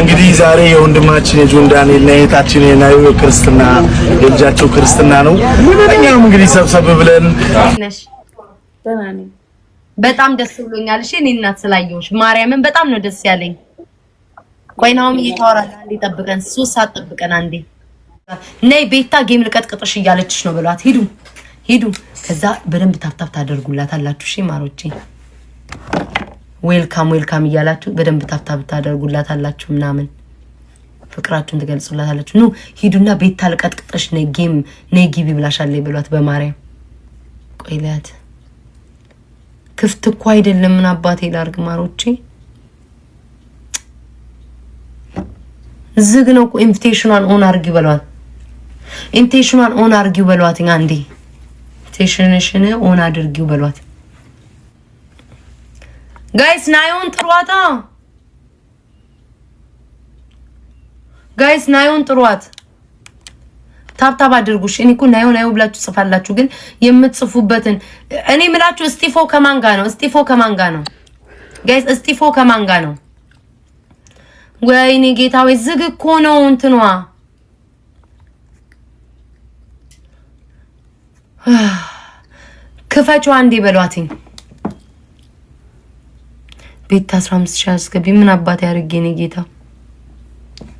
እንግዲህ ዛሬ የወንድማችን የጆን ዳንኤል እና የታችን የናዩ ክርስትና የልጃቸው ክርስትና ነው። እኛም እንግዲህ ሰብሰብ ብለን በጣም ደስ ብሎኛል። እሺ እኔ እናት ስላየሁሽ ማርያምን በጣም ነው ደስ ያለኝ። ቆይናውም እየተወራለ አንዴ ጠብቀን 3 ሰዓት ጠብቀን አንዴ ነይ ቤታ ጌም ልቀጥቅጥሽ እያለችሽ ነው ብሏት ሂዱ። ከዛ በደንብ ታፍታፍ ታደርጉላታላችሁ። እሺ ማሮቼ ዌልካም እያላችሁ በደንብ ታፍታፍ ታደርጉላታላችሁ ምናምን ፍቅራችሁን ትገልጹላታላችሁ። ኑ ሂዱና ቤታ ልቀጥቅጥሽ ነይ ጌም ነይ ግቢ ብላሻለኝ ብሏት በማርያም ቆይላት ክፍት እኮ አይደለም። ምን አባቴ ላርግ ማሮቼ ዝግ ነው እኮ። ኢንቪቴሽኗን ኦን አርጊ በሏት። ኢንቪቴሽኗን ኦን አርጊው በሏት። አንዴ ኢንቪቴሽንሽን ኦን አድርጊው በሏት። ጋይስ ናዮን ጥሯታ። ጋይስ ናዮን ጥሯት። ታብታብ አድርጉሽ። እኔ እኮ ናዮ ብላችሁ ጽፋላችሁ፣ ግን የምትጽፉበትን እኔ ምላችሁ እስጢፎ ከማን ጋር ነው? እስጢፎ ከማን ጋር ነው? ጋይስ እስጢፎ ከማን ጋር ነው? ወይኔ ጌታዬ ዝግ እኮ ነው እንትኗ። ክፈቹ አንዴ በሏትኝ። ቤት 15000 አስገቢ። ምን አባቴ ያርጌ ነው ጌታ?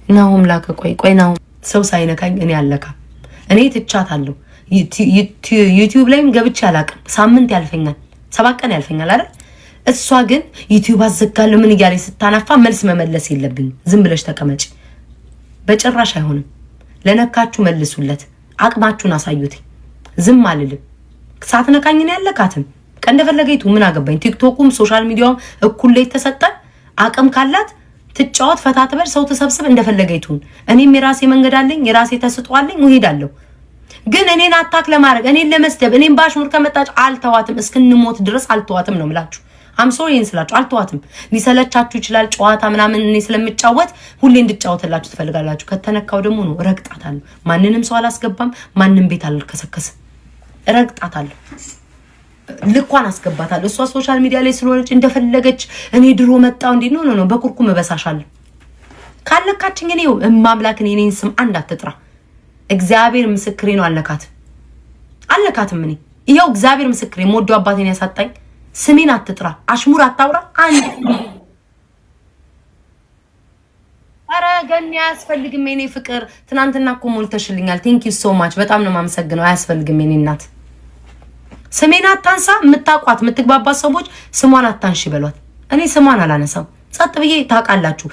ናሁም ላከ። ቆይ ናሁም ሰው ሳይነካኝ እኔ አለካ እኔ ትቻታለሁ። ዩቲዩብ ላይም ገብቼ አላቅም። ሳምንት ያልፈኛል፣ 7 ቀን ያልፈኛል አይደል? እሷ ግን ዩቲዩብ አዘጋለሁ ምን እያለች ስታናፋ መልስ መመለስ የለብኝ። ዝም ብለሽ ተቀመጪ። በጭራሽ አይሆንም። ለነካችሁ መልሱለት፣ አቅማችሁን አሳዩት። ዝም አልልም። ሳትነካኝ ነው ያለካትም እንደፈለገይቱ ምን አገባኝ። ቲክቶኩም ሶሻል ሚዲያውም እኩል ላይ ተሰጠን። አቅም ካላት ትጫወት፣ ፈታ ትበል፣ ሰው ተሰብስብ እንደፈለገይቱን። እኔም የራሴ መንገድ አለኝ፣ የራሴ ተስጧለኝ፣ እሄዳለሁ። ግን እኔን አታክ ለማድረግ እኔን ለመስደብ እኔን ባሽሙር ከመጣች አልተዋትም። እስክንሞት ድረስ አልተዋትም ነው የምላችሁ። አምሶሪ እንስላችሁ አልተዋትም። ሊሰለቻችሁ ይችላል ጨዋታ ምናምን። እኔ ስለምጫወት ሁሌ እንድጫወትላችሁ ትፈልጋላችሁ። ከተነካው ደግሞ ነው ረግጣታለሁ። ማንንም ሰው አላስገባም፣ ማንንም ቤት አልከሰከስም። ረግጣታለሁ፣ ልኳን አስገባታለሁ። እሷ ሶሻል ሚዲያ ላይ ስለሆነች እንደፈለገች እኔ ድሮ መጣው እንዴ ነው በኩርኩም እበሳሻለሁ። ካለካችኝ እኔ ማምላክን የኔን ስም አንድ አትጥራ። እግዚአብሔር ምስክሬ ነው። አለካትም እኔ ይሄው እግዚአብሔር ምስክሬ ሞዶ አባቴን ያሳጣኝ። ስሜን አትጥራ፣ አሽሙር አታውራ። አንድ አረ ገን ያስፈልግም የኔ ፍቅር። ትናንትና እኮ ሞልተሽልኛል። ቴንክ ዩ ሶ ማች። በጣም ነው የማመሰግነው። አያስፈልግም የኔ እናት። ስሜን አታንሳ። የምታቋት የምትግባባት ሰዎች ስሟን አታንሺ በሏት። እኔ ስሟን አላነሳም። ጸጥ ብዬ ታውቃላችሁ።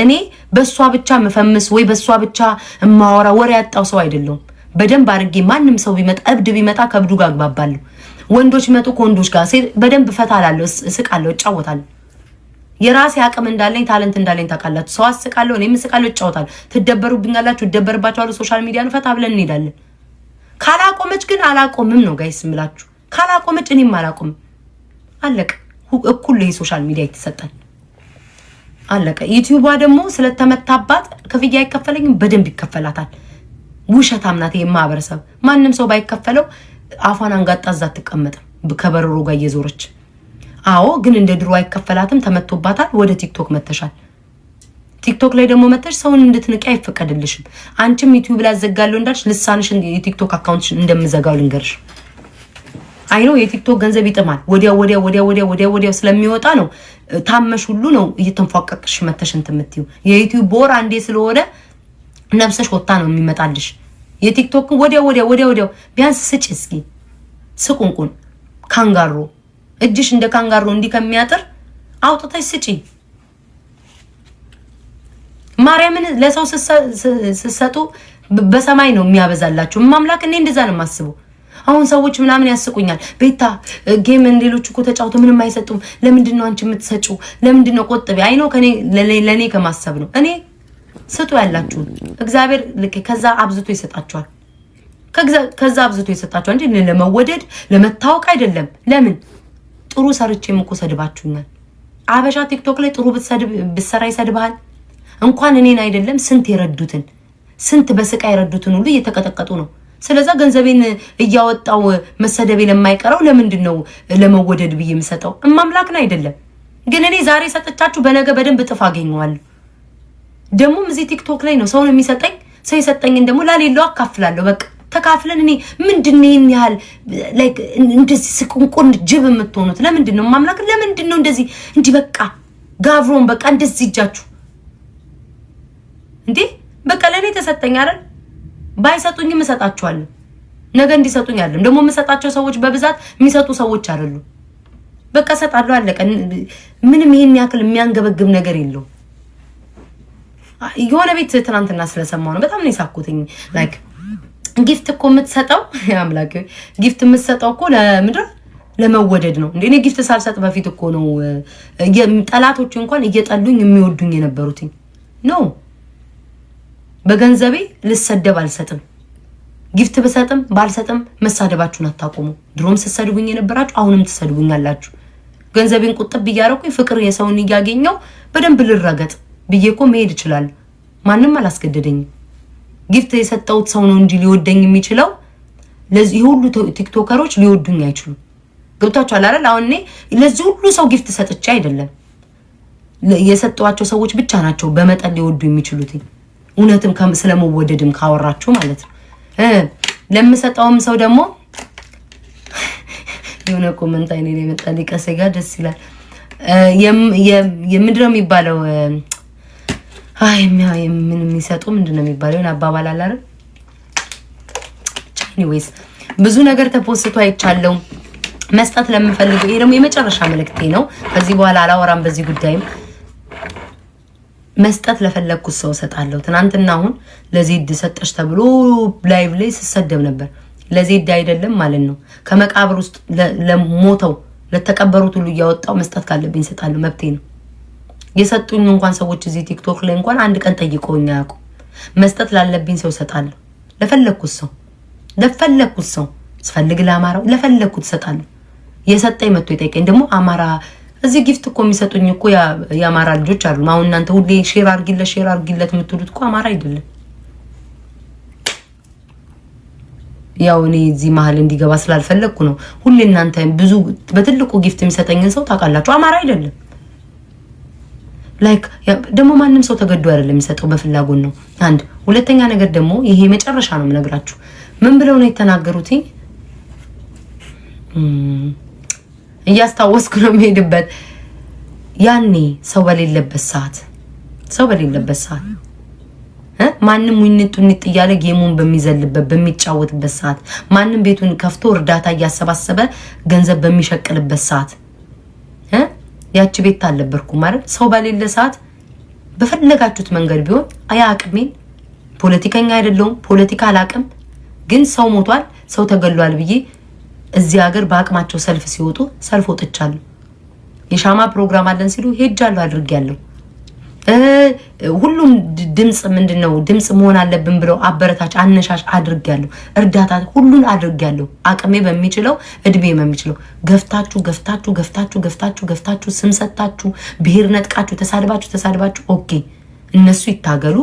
እኔ በሷ ብቻ መፈምስ ወይ በሷ ብቻ ማወራ ወሬ ያጣው ሰው አይደለሁም። በደንብ አድርጌ ማንም ሰው ቢመጣ እብድ ቢመጣ ከብዱ ጋር አግባባለሁ። ወንዶች መጡ ከወንዶች ጋር በደንብ ፈታላለሁ፣ እስቃለሁ፣ እጫወታለሁ። የራሴ አቅም እንዳለኝ ታለንት እንዳለኝ ታውቃላችሁ። ሰው አስቃለሁ፣ እኔም እስቃለሁ፣ እጫወታለሁ። ትደበሩብኛላችሁ፣ እደበርባችኋለሁ። ሶሻል ሚዲያን ፈታ ብለን እንሄዳለን። ካላቆመች ግን አላቆምም ነው ጋይስ ምላችሁ። ካላቆመች እኔም አላቆምም። አለቀ። እኩል ነው ሶሻል ሚዲያ የተሰጠን። አለቀ። ዩቲዩቧ ደግሞ ስለተመታባት ክፍያ አይከፈለኝም፣ በደንብ ይከፈላታል። ውሸታም ናት የማህበረሰብ። ማንም ሰው ባይከፈለው አፋን አንጋጣ እዛ አትቀመጥም ከበረሮ ጋር እየዞረች። አዎ ግን እንደ ድሮ አይከፈላትም፣ ተመቶባታል። ወደ ቲክቶክ መተሻል። ቲክቶክ ላይ ደግሞ መተሽ ሰውን እንድትንቂ አይፈቀድልሽም። አንቺም ዩቲዩብ ላይ አዘጋለሁ እንዳልሽ ልሳንሽን የቲክቶክ አካውንትሽን እንደምዘጋው ልንገርሽ። አይኖ የቲክቶክ ገንዘብ ይጥማል። ወዲያው ስለሚወጣ ነው። ታመሽ ሁሉ ነው እየተንፏቀቅሽ መተሽ እንትን የምትይው። የዩቲዩብ ቦር አንዴ ስለሆነ ነብሰሽ ወጣ ነው የሚመጣልሽ። የቲክቶክ ወዲያው ቢያንስ ስጭ እስኪ ስቁንቁን ካንጋሮ እጅሽ እንደ ካንጋሮ እንዲ ከሚያጥር አውጥተሽ ስጪ። ማርያምን ለሰው ስሰጡ በሰማይ ነው የሚያበዛላችሁ። ማምላክ እኔ እንደዛ ነው የማስበው። አሁን ሰዎች ምናምን ያስቁኛል። ቤታ ጌም ሌሎች እኮ ተጫውተው ምንም አይሰጡም። ለምንድን ነው አንቺ የምትሰጪው? ለምንድን ነው ቆጥቢ? አይ ነው ለኔ ከማሰብ ነው። እኔ ስጡ ያላችሁ እግዚአብሔር ልክ ከዛ አብዝቶ ይሰጣችኋል። ከዛ አብዝቶ ይሰጣችኋል እንጂ ለመወደድ ለመታወቅ አይደለም። ለምን ጥሩ ሰርቼም እኮ ሰድባችሁኛል። አበሻ ቲክቶክ ላይ ጥሩ ብትሰራ ይሰድብሃል። እንኳን እኔን አይደለም ስንት የረዱትን ስንት በስቃይ የረዱትን ሁሉ እየተቀጠቀጡ ነው። ስለዛ ገንዘቤን እያወጣው መሰደቤ ለማይቀረው ለምንድነው ለመወደድ ብዬ የምሰጠው? እማምላክን አይደለም። ግን እኔ ዛሬ ሰጥቻችሁ በነገ በደንብ ጥፍ አገኘዋለሁ። ደግሞ እዚህ ቲክቶክ ላይ ነው ሰው የሚሰጠኝ ሰው የሰጠኝን ደግሞ ላሌለው አካፍላለሁ በቃ ተካፍለን እኔ ምንድነው ይሄን ያህል ላይክ እንደዚህ ስቁንቁን ጅብ የምትሆኑት ለምንድነው ማምላክ ለምንድነው እንደዚህ እንዲ በቃ ጋቭሮን በቃ እንደዚህ እጃችሁ እንዴ በቃ ለኔ ተሰጠኝ አይደል ባይሰጡኝም እሰጣቸዋለሁ ነገ እንዲሰጡኝ አይደለም ደግሞ የምሰጣቸው ሰዎች በብዛት የሚሰጡ ሰዎች አይደሉ በቃ እሰጣለሁ አለቀ ምንም ይሄን ያክል የሚያንገበግብ ነገር የለው የሆነ ቤት ትናንትና ስለሰማው ነው በጣም ነው የሳኩትኝ ላይክ ጊፍት እኮ የምትሰጠው ያምላክ ጊፍት የምትሰጠው እኮ ለምድር ለመወደድ ነው እንዴ እኔ ጊፍት ሳልሰጥ በፊት እኮ ነው ጠላቶች እንኳን እየጠሉኝ የሚወዱኝ የነበሩት ነው በገንዘቤ ልሰደብ አልሰጥም ጊፍት በሰጥም ባልሰጥም መሳደባችሁን አታቆሙ ድሮም ተሰድቡኝ የነበራችሁ አሁንም ተሰድቡኛላችሁ ገንዘቤን ቁጥብ ይያረኩኝ ፍቅር የሰውን ያገኘው በደንብ ልረገጥ ብዬኮ መሄድ ይችላል ማንንም አላስገደደኝም ጊፍት የሰጠውት ሰው ነው እንጂ ሊወደኝ የሚችለው ለዚህ ሁሉ ቲክቶከሮች ሊወዱኝ አይችሉም ገብታችኋል አይደል አሁን እኔ ለዚህ ሁሉ ሰው ጊፍት ሰጥቼ አይደለም የሰጠዋቸው ሰዎች ብቻ ናቸው በመጠን ሊወዱ የሚችሉት እውነትም ስለመወደድም ካወራችሁ ማለት ነው ለምሰጣውም ሰው ደግሞ የሆነ ኮሜንት አይኔ ላይ መጣ ሊቀሰጋ ደስ ይላል የምንድነው የሚባለው አይ ምን የሚሰጡ ምንድነው የሚባለው እና አባባል አለ አይደል ኤኒዌይስ ብዙ ነገር ተፖስቶ አይቻለው መስጠት ለምፈልገው ይሄ ደግሞ የመጨረሻ መልእክቴ ነው ከዚህ በኋላ አላወራም በዚህ ጉዳይም መስጠት ለፈለኩት ሰው ሰጣለሁ ትናንትና አሁን ለዜድ ሰጠሽ ተብሎ ላይቭ ላይ ሲሰደብ ነበር ለዜድ አይደለም ማለት ነው ከመቃብር ውስጥ ለሞተው ለተቀበሩት ሁሉ ያወጣው መስጠት ካለብኝ ሰጣለሁ መብቴ ነው የሰጡኝ እንኳን ሰዎች እዚህ ቲክቶክ ላይ እንኳን አንድ ቀን ጠይቀውኝ አያውቁም መስጠት ላለብኝ ሰው ሰጣለሁ ለፈለኩት ሰው ስፈልግ ለአማራው ለፈለኩት ሰጣለሁ የሰጠኝ መጥቶ ይጠይቀኝ ደግሞ አማራ እዚህ ጊፍት እኮ የሚሰጡኝ እኮ ያማራ ልጆች አሉ አሁን እናንተ ሁሌ ሼር አርጊለት የምትሉት እኮ አማራ አይደለም ያው እኔ እዚህ መሀል እንዲገባ ስላልፈለኩ ነው ሁሌ እናንተ ብዙ በትልቁ ጊፍት የሚሰጠኝን ሰው ታውቃላችሁ አማራ አይደለም ላይክ ደግሞ ማንንም ሰው ተገዶ አይደለም የሚሰጠው በፍላጎት ነው አንድ ሁለተኛ ነገር ደግሞ ይሄ መጨረሻ ነው የምነግራችሁ ምን ብለው ነው የተናገሩት እያስታወስኩ ነው የምሄድበት ያኔ ሰው በሌለበት ሰዓት ማንንም ውንጥንጥ እያለ ጌሙን በሚዘልበት በሚጫወትበት ሰዓት ማንንም ቤቱን ከፍቶ እርዳታ እያሰባሰበ ገንዘብ በሚሸቅልበት ሰዓት ያቺ ቤት ታለበርኩ ማለት ሰው በሌለ ሰዓት በፈለጋችሁት መንገድ ቢሆን አያቅሜን ፖለቲከኛ አይደለሁም ፖለቲካ አላቅም ግን ሰው ሞቷል ሰው ተገሏል ብዬ እዚህ ሀገር በአቅማቸው ሰልፍ ሲወጡ ሰልፍ ወጥቻለሁ የሻማ ፕሮግራም አለን ሲሉ ሄጃለሁ አድርጌያለሁ ሁሉም ድምጽ ምንድነው ድምጽ መሆን አለብን ብለው አበረታች አነሻሽ አድርጌያለሁ እርዳታ ሁሉን አድርጌያለሁ አቅሜ በሚችለው እድሜ በሚችለው ገፍታችሁ ስም ሰጣችሁ ብሄር ነጥቃችሁ ተሳድባችሁ ኦኬ እነሱ ይታገሉ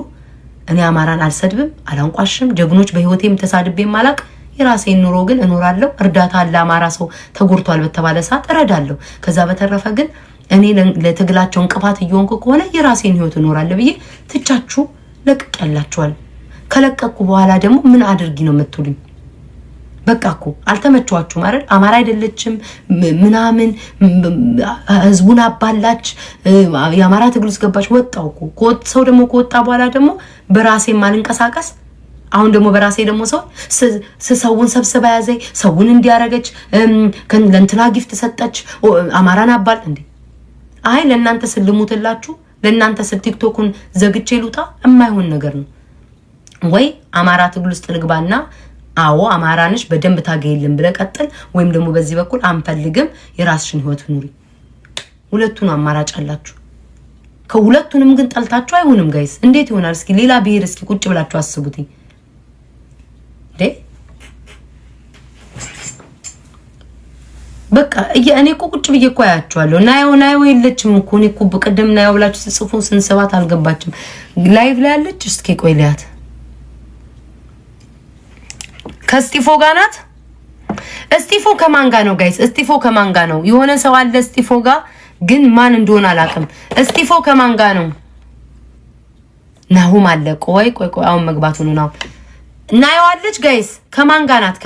እኔ አማራን አልሰድብም አላንቋሽም ጀግኖች በህይወቴም ተሳድቤም አላቅ የራሴን ኑሮ ግን እኖራለሁ እርዳታ ለአማራ ሰው ተጎርቷል በተባለ ሰዓት እረዳለሁ ከዛ በተረፈ ግን እኔ ለትግላቸው እንቅፋት እየሆንኩ ከሆነ የራሴን ህይወት እኖራለሁ ብዬ ትቻችሁ ለቅቄያላችኋል ከለቀቁ በኋላ ደግሞ ምን አድርጊ ነው የምትሉኝ በቃ እኮ አልተመቻችሁም አይደል አማራ አይደለችም ምናምን ህዝቡን አባላች የአማራ ትግል ውስጥ ገባች ወጣው እኮ ሰው ደግሞ ከወጣ በኋላ ደግሞ በራሴ ማልንቀሳቀስ አሁን ደግሞ በራሴ ደግሞ ሰውን ሰብስባ ያዘኝ ሰውን እንዲያረገች ለእንትና ጊፍት ሰጠች አማራን አባል እንዴ አይ ለእናንተ ስልሙትላችሁ ለእናንተ ቲክቶኩን ዘግቼ ልውጣ የማይሆን ነገር ነው ወይ አማራ ትግል ውስጥ ልግባና አዎ አማራንሽ በደንብ ታገይልን ብለ ቀጥል ወይም ደግሞ በዚህ በኩል አንፈልግም የራስሽን ህይወት ኑሪ ሁለቱን አማራጭ አላችሁ ከሁለቱንም ግን ጠልታችሁ አይሆንም ጋይስ እንዴት ይሆናል እስኪ ሌላ ብሄር እስኪ ቁጭ ብላችሁ አስቡት በቃ እኔ እኮ ቁጭ ብዬ እኮ አያችኋለሁ ናየው የለችም እኮ እኔ እኮ በቀደም ናየው ብላችሁ ጽፉ ስንሰባት አልገባችም ላይቭ ላይ ያለች እስኪ ቆይ ሊያት ከስቲፎ ጋር ናት እስቲፎ ከማን ጋር ነው ጋይስ እስቲፎ ከማን ጋር ነው የሆነ ሰው አለ እስቲፎ ጋር ግን ማን እንደሆነ አላውቅም እስቲፎ ከማን ጋር ነው ናሁም አለ። ቆይ አሁን መግባቱ ነው። ናየዋለች ጋይስ። ከማን ጋር ናት?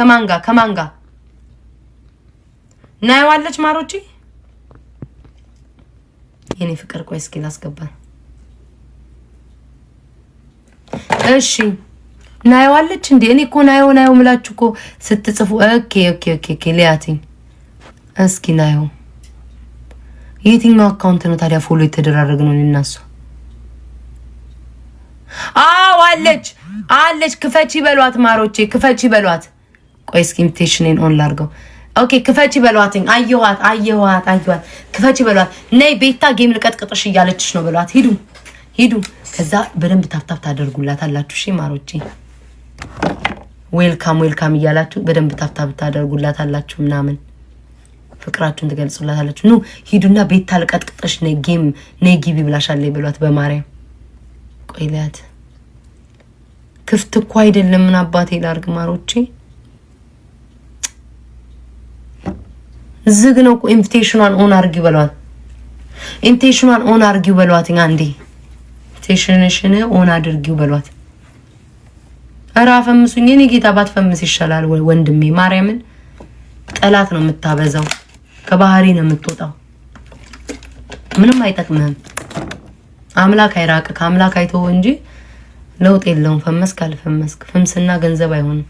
ከማን ጋር ናየዋለች? ማሮቼ የኔ ፍቅር ቆይ እስኪ ላስገባ። እሺ ናየዋለች እንዴ? እኔ እኮ ናየው ምላችሁ እኮ ስትጽፉ ኦኬ ሊያትኝ እስኪ ናየው። የትኛው አካውንት ነው ታዲያ ፎሎ የተደራረግነው እናሱ? አዎ አለች። ክፈቺ በሏት ማሮቼ፣ ክፈቺ በሏት። ቆይ እስኪ ኢንቪቴሽንን ኦን ላድርገው። ኦኬ ክፈቺ በሏትኝ። አየኋት። ክፈቺ በሏት። ነይ ቤታ ጌም ልቀጥቅጥሽ እያለችሽ ነው በሏት። ሂዱ። ከዛ በደንብ ታፕታፕ ታደርጉላታላችሁ። እሺ ማሮቼ ዌልካም እያላችሁ በደንብ ታፕታፕ ታደርጉላታላችሁ ምናምን ፍቅራችሁን ትገልጹላታላችሁ። ኑ ሂዱና ቤታ ልቀጥቅጥሽ ነይ ግቢ ብላሻለች በሏት። በማርያም ቆይ ሊያት ክፍት እኮ አይደለም። ምን አባቴ ላርግ ማሮቼ? ዝግ ነው እኮ። ኢንቪቴሽኗን ኦን አርጊው በሏት። አንዴ ኢንቪቴሽንሽን ኦን አድርጊው በሏት። ኧረ አፈምሱኝ። እኔ ጌታ ባትፈምስ ይሻላል ወንድሜ። ማርያምን ጠላት ነው የምታበዛው። ከባህሪ ነው የምትወጣው። ምንም አይጠቅምህም። አምላክ አይራቅ። ከአምላክ አይተው እንጂ ለውጥ የለውም። ፈመስክ አልፈመስክ ፍምስና ገንዘብ አይሆንም።